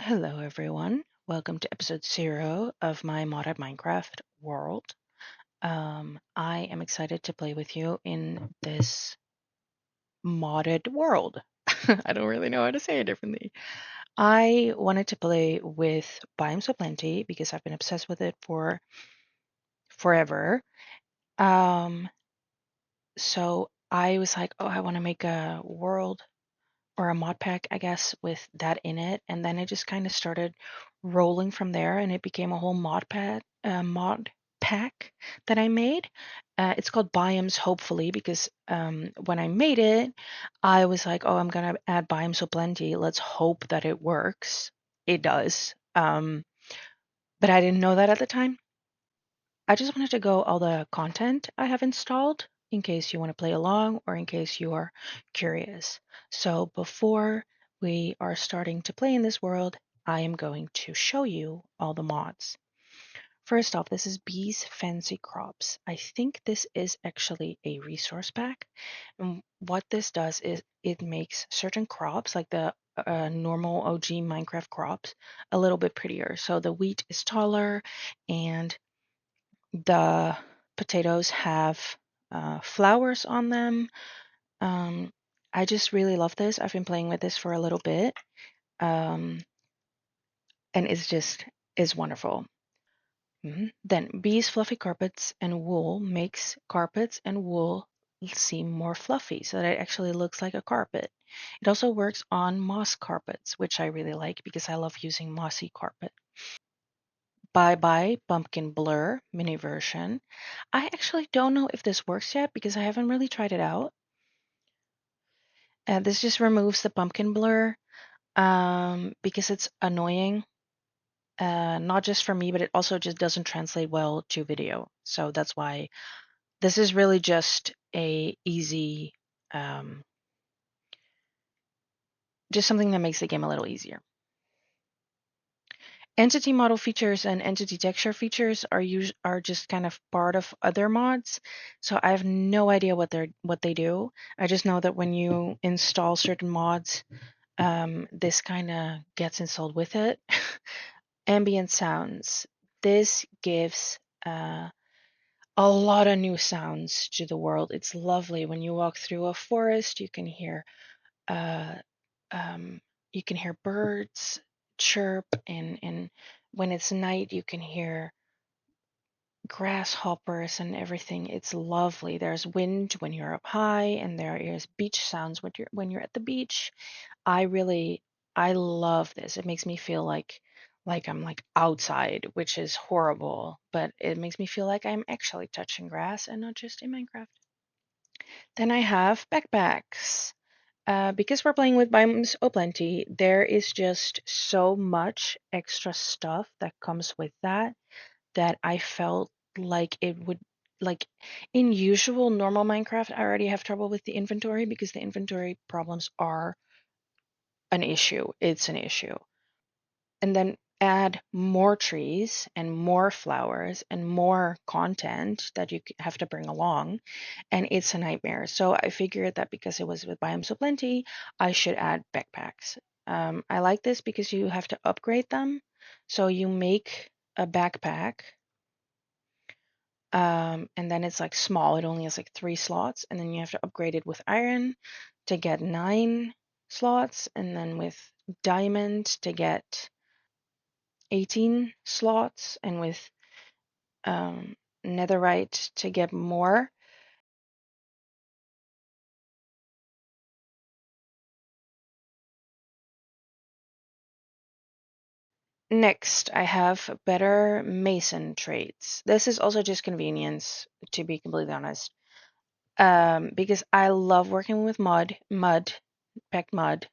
Hello, everyone. Welcome to episode 0 of my modded Minecraft world. I am excited to play with you in this modded world. I don't really know how to say it differently. I wanted to play with Biomes O Plenty because I've been obsessed with it for forever. Um, so I was like, oh, I want to make a world or a mod pack, I guess, with that in it. And then it just kind of started rolling from there, and it became a whole mod pack that I made. It's called Biomes, hopefully, because when I made it, I was like, oh, I'm gonna add Biomes O Plenty. Let's hope that it works. It does. But I didn't know that at the time. I just wanted to go all the content I have installed in case you want to play along or in case you are curious. So before we are starting to play in this world, I am going to show you all the mods. First off, this is Bee's Fancy Crops. I think this is actually a resource pack. And what this does is it makes certain crops, like the normal OG Minecraft crops, a little bit prettier. So the wheat is taller and the potatoes have flowers on them. Um, I just really love this. I've been playing with this for a little bit, um, and it's just is wonderful. Then bees fluffy carpets and wool makes carpets and wool seem more fluffy so that it actually looks like a carpet. It also works on moss carpets, which I really like because I love using mossy carpet. Bye Bye Pumpkin Blur mini version. I actually don't know if this works yet because I haven't really tried it out. This just removes the pumpkin blur because it's annoying. Not just for me, but it also just doesn't translate well to video. So that's why this is really just a easy, um, just something that makes the game a little easier. Entity model features and entity texture features are just kind of part of other mods, so I have no idea what they do. I just know that when you install certain mods, this kind of gets installed with it. Ambient sounds. This gives a lot of new sounds to the world. It's lovely when you walk through a forest. Uh, um, you can hear birds chirp, and when it's night, you can hear grasshoppers and everything. It's lovely. There's wind when you're up high, and there is beach sounds when you're at the beach. I love this. It makes me feel like I'm like outside, which is horrible, but it makes me feel like I'm actually touching grass and not just in Minecraft. Then I have backpacks. Because we're playing with Biomes O Plenty, there is just so much extra stuff that comes with that I felt like it would like in usual normal Minecraft, I already have trouble with the inventory because the inventory problems are an issue. It's an issue. And then add more trees and more flowers and more content that you have to bring along, and it's a nightmare. So I figured that because it was with Biomes O Plenty, I should add backpacks. I like this because you have to upgrade them. So you make a backpack, and then it's like small. It only has like 3 slots, and then you have to upgrade it with iron to get 9 slots, and then with diamond to get 18 slots, and with um, netherite to get more. Next, I have better mason traits. This is also just convenience, to be completely honest. Because I love working with packed mud,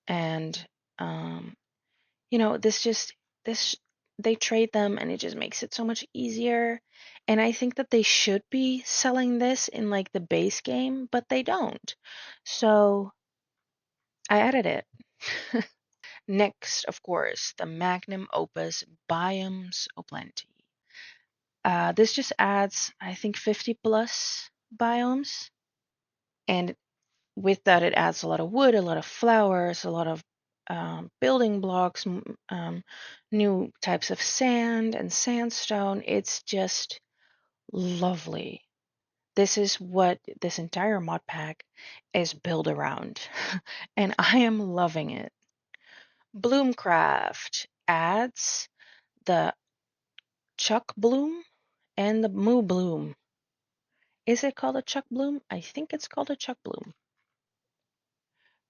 and um, this just this they trade them, and it just makes it so much easier. And I think that they should be selling this in like the base game, but they don't. So I added it. Next, of course, the magnum opus Biomes O Plenty. This just adds, I think, 50 plus biomes. And with that, it adds a lot of wood, a lot of flowers, a lot of building blocks, new types of sand and sandstone. It's just lovely. This is what this entire mod pack is built around, and I am loving it. Bloomcraft adds the Chuck Bloom and the Moo Bloom. Is it called a Chuck Bloom? I think it's called a Chuck Bloom.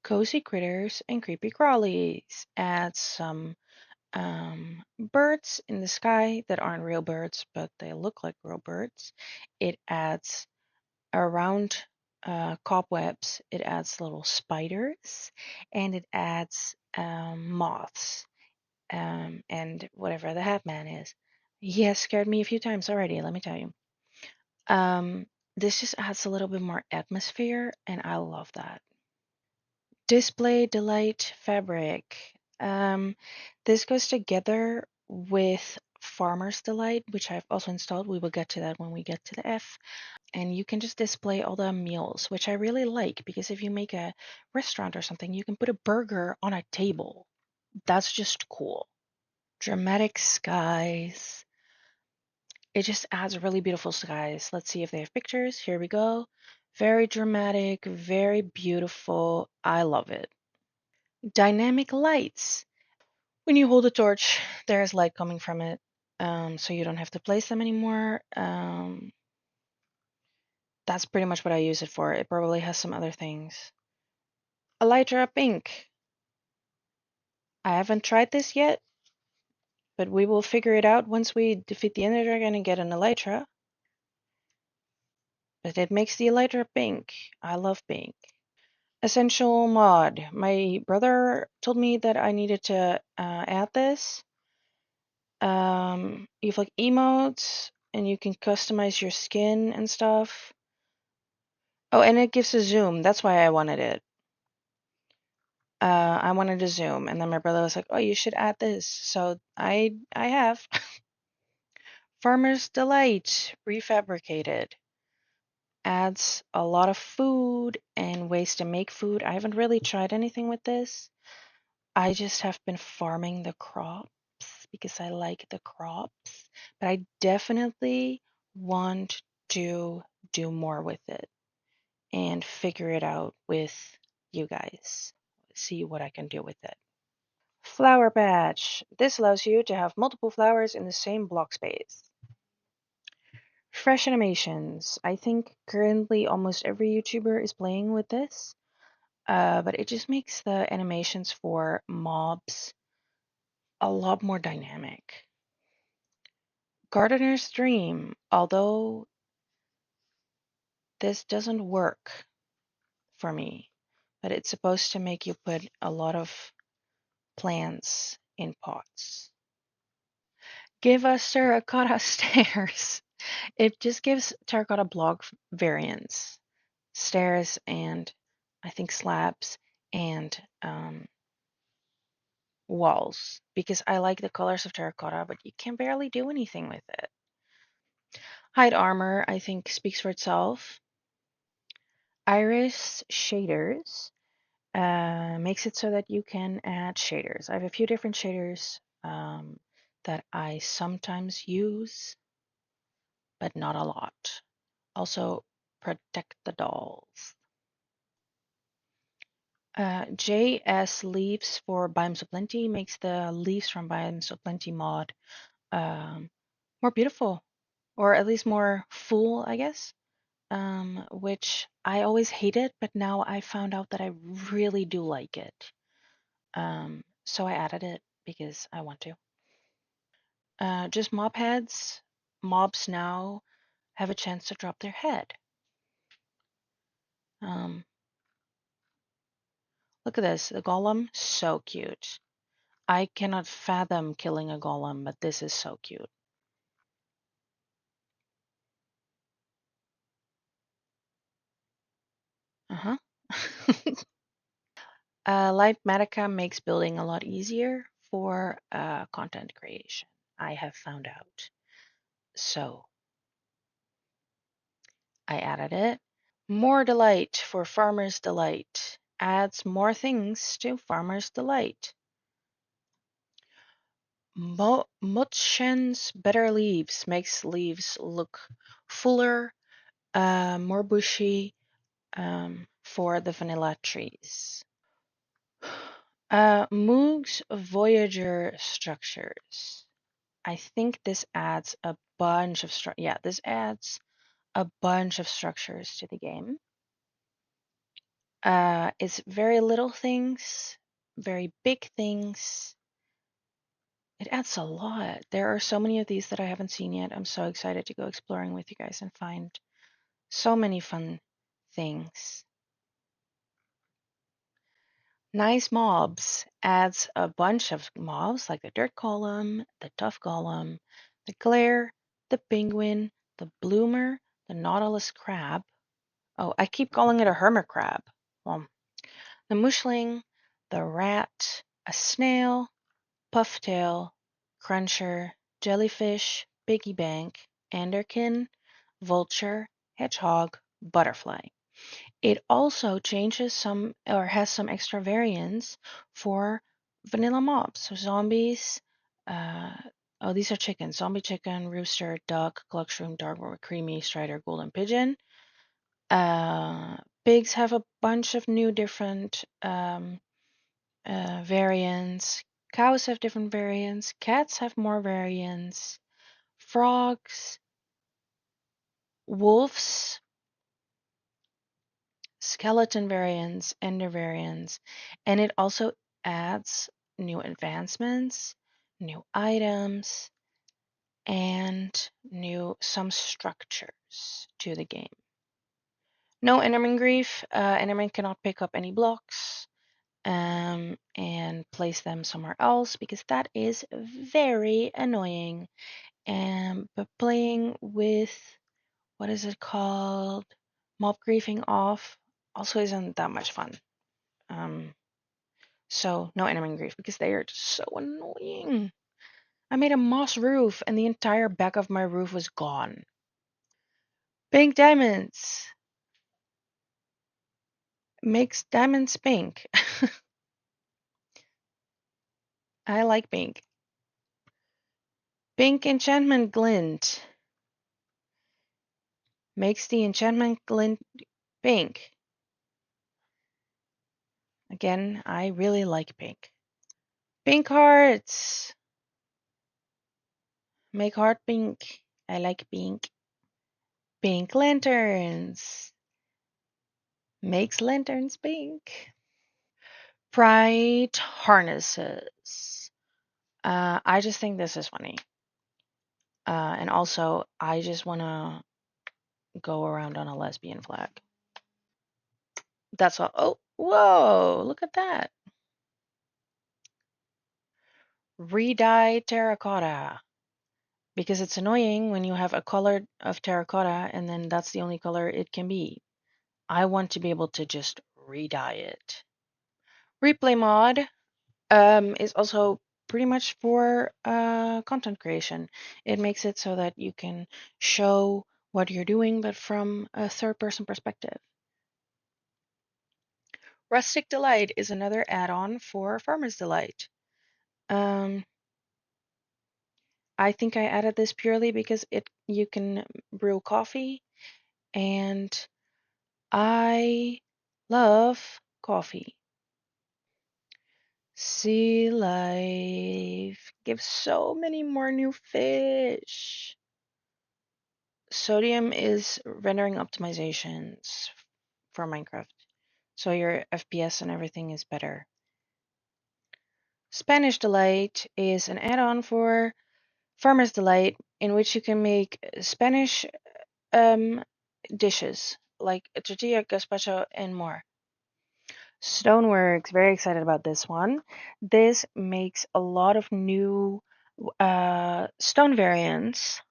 Cozy Critters and Creepy Crawlies adds some birds in the sky that aren't real birds, but they look like real birds. It adds around cobwebs, it adds little spiders, and it adds moths, and whatever the Hat Man is. He has scared me a few times already, let me tell you. Um, this just adds a little bit more atmosphere, and I love that. Display Delight Fabric. Um, this goes together with Farmer's Delight, which I've also installed. We will get to that when we get to the F. And you can just display all the meals, which I really like because if you make a restaurant or something, you can put a burger on a table. That's just cool. Dramatic skies. It just adds really beautiful skies. Let's see if they have pictures. Here we go. Very dramatic, very beautiful. I love it. Dynamic lights. When you hold a torch, there's light coming from it, so you don't have to place them anymore. That's pretty much what I use it for. It probably has some other things. Elytra Pink. I haven't tried this yet, but we will figure it out once we defeat the Ender Dragon and get an Elytra. But it makes the Elytra pink. I love pink. Essential mod. My brother told me that I needed to add this. You have like emotes, and you can customize your skin and stuff. Oh, and it gives a zoom. That's why I wanted it. I wanted a zoom, and then my brother was like, "Oh, you should add this." So I have. Farmer's Delight refabricated. Adds a lot of food and ways to make food. I haven't really tried anything with this. I just have been farming the crops because I like the crops, but I definitely want to do more with it and figure it out with you guys. See what I can do with it. Flower patch. This allows you to have multiple flowers in the same block space. Fresh animations. I think currently almost every YouTuber is playing with this, but it just makes the animations for mobs a lot more dynamic. Gardener's Dream. Although this doesn't work for me, but it's supposed to make you put a lot of plants in pots. Give us terracotta stairs. It just gives terracotta block variants, stairs, and I think slabs and walls because I like the colors of terracotta, but you can barely do anything with it. Hide armor, I think, speaks for itself. Iris shaders makes it so that you can add shaders. I have a few different shaders that I sometimes use, but not a lot. Also, protect the dolls. JS Leaves for Biomes O Plenty makes the leaves from Biomes O Plenty mod um, more beautiful, or at least more full, I guess. Which I always hated, but now I found out that I really do like it. So I added it because I want to. Just mob heads. Mobs now have a chance to drop their head. Um, Look at this, the golem, so cute. I cannot fathom killing a golem, but this is so cute. Uh-huh. Litematica makes building a lot easier for content creation, I have found out. So I added it. More delight for Farmer's Delight. adds more things to Farmer's Delight. Mutchen's Better Leaves makes leaves look fuller, more bushy for the vanilla trees. Moog's Voyager Structures. I think this adds a bunch of this adds a bunch of structures to the game. It's very little things, very big things. It adds a lot. There are so many of these that I haven't seen yet. I'm so excited to go exploring with you guys and find so many fun things. Nice Mobs adds a bunch of mobs like the Dirt Golem, the Tough Golem, the Glare, the Penguin, the Bloomer, the Nautilus Crab. Oh, I keep calling it a Hermit Crab. Well, the Mushling, the Rat, a Snail, Pufftail, Cruncher, Jellyfish, Piggy Bank, Anderkin, Vulture, Hedgehog, Butterfly. It also changes some or has some extra variants for vanilla mobs. So zombies, uh, oh, these are chickens. Zombie chicken, rooster, duck, cluckshroom, dark creamy, strider, golden pigeon. Uh, Pigs have a bunch of new different variants. Cows have different variants. Cats have more variants. Frogs, wolves, skeleton variants, ender variants, and it also adds new advancements, new items, and some structures to the game. No Enderman grief. Enderman cannot pick up any blocks and place them somewhere else because that is very annoying. But playing with what is it called? Mob griefing off also isn't that much fun. So no enemy grief because they are just so annoying. I made a moss roof and the entire back of my roof was gone. Pink diamonds makes diamonds pink. I like pink. Pink enchantment glint makes the enchantment glint pink. Again, I really like pink. Pink hearts make heart pink. I like pink. Pink lanterns makes lanterns pink. Pride harnesses. I just think this is funny. And also, I just want to go around on a lesbian flag. That's all. Oh, whoa, look at that. Redye terracotta. Because it's annoying when you have a color of terracotta and then that's the only color it can be. I want to be able to just redye it. Replay mod is also pretty much for content creation. It makes it so that you can show what you're doing, but from a third-person perspective. Rustic Delight is another add-on for Farmer's Delight. I think I added this purely because you can brew coffee, and I love coffee. Sea life gives so many more new fish. Sodium is rendering optimizations for Minecraft, so your FPS and everything is better. Spanish Delight is an add-on for Farmer's Delight in which you can make Spanish dishes like a tortilla, gazpacho, and more. Stoneworks, very excited about this one. This makes a lot of new stone variants.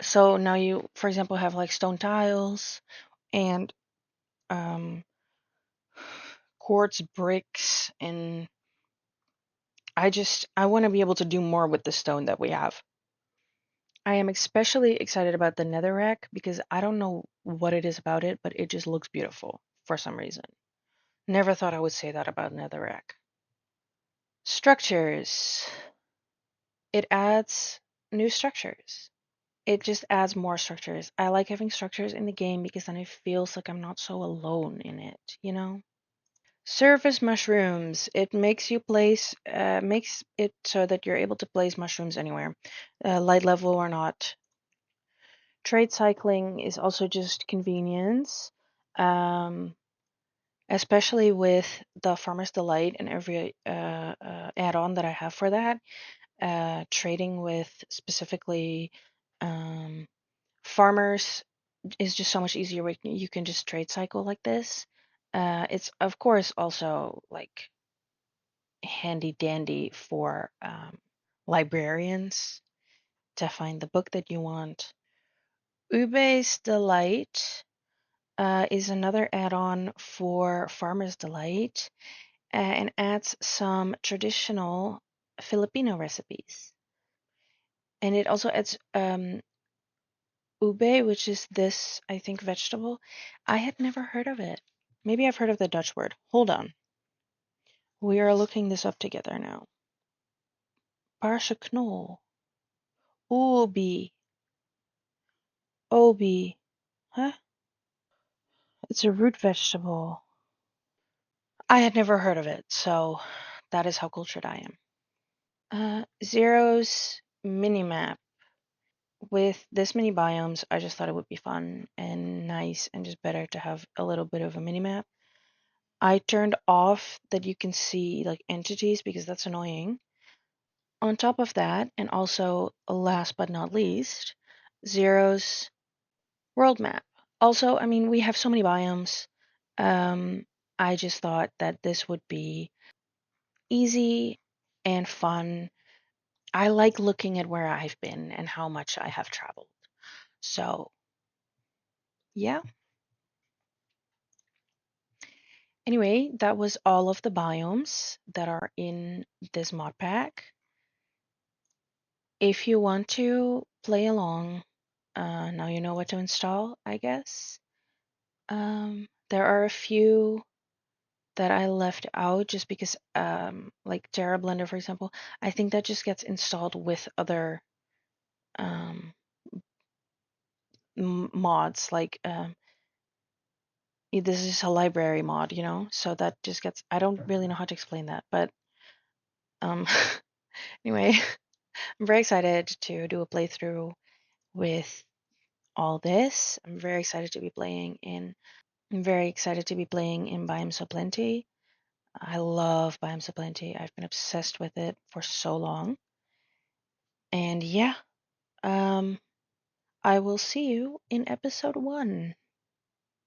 So now you, for example, have like stone tiles and quartz bricks, and I want to be able to do more with the stone that we have. I am especially excited about the netherrack because I don't know what it is about it, but it just looks beautiful for some reason. Never thought I would say that about Netherrack. Structures. It adds new structures. It just adds more structures. I like having structures in the game because then it feels like I'm not so alone in it, you know? Surface mushrooms. It makes it so that you're able to place mushrooms anywhere, light level or not. Trade cycling is also just convenience, um, especially with the Farmer's Delight and every add-on that I have for that. Trading with specifically um, farmers is just so much easier. You can just trade cycle like this. It's of course also like handy dandy for librarians to find the book that you want. Ube's Delight is another add-on for Farmer's Delight and adds some traditional Filipino recipes. And it also adds ube, which is this, I think, vegetable. I had never heard of it. Maybe I've heard of the Dutch word. Hold on. We are looking this up together now. Paarse knol. Ubi. Obi. Huh? It's a root vegetable. I had never heard of it, so that is how cultured I am. Zero's minimap. With this many biomes, I just thought it would be fun and nice and just better to have a little bit of a minimap. I turned off that you can see like entities because that's annoying. On top of that, and also last but not least, Zero's world map. Also, I mean, we have so many biomes. Um, I just thought that this would be easy and fun. I like looking at where I've been and how much I have traveled. So, yeah. Anyway, that was all of the biomes that are in this mod pack. If you want to play along, now you know what to install, I guess. There are a few that I left out just because, like Terra Blender, for example, I think that just gets installed with other um, mods. Like this is a library mod, you know, so that just gets. I don't really know how to explain that, but um, anyway, I'm very excited to do a playthrough with all this. I'm very excited to be playing in Biomes O Plenty. I love Biomes O Plenty. I've been obsessed with it for so long. And yeah, um, I will see you in episode 1.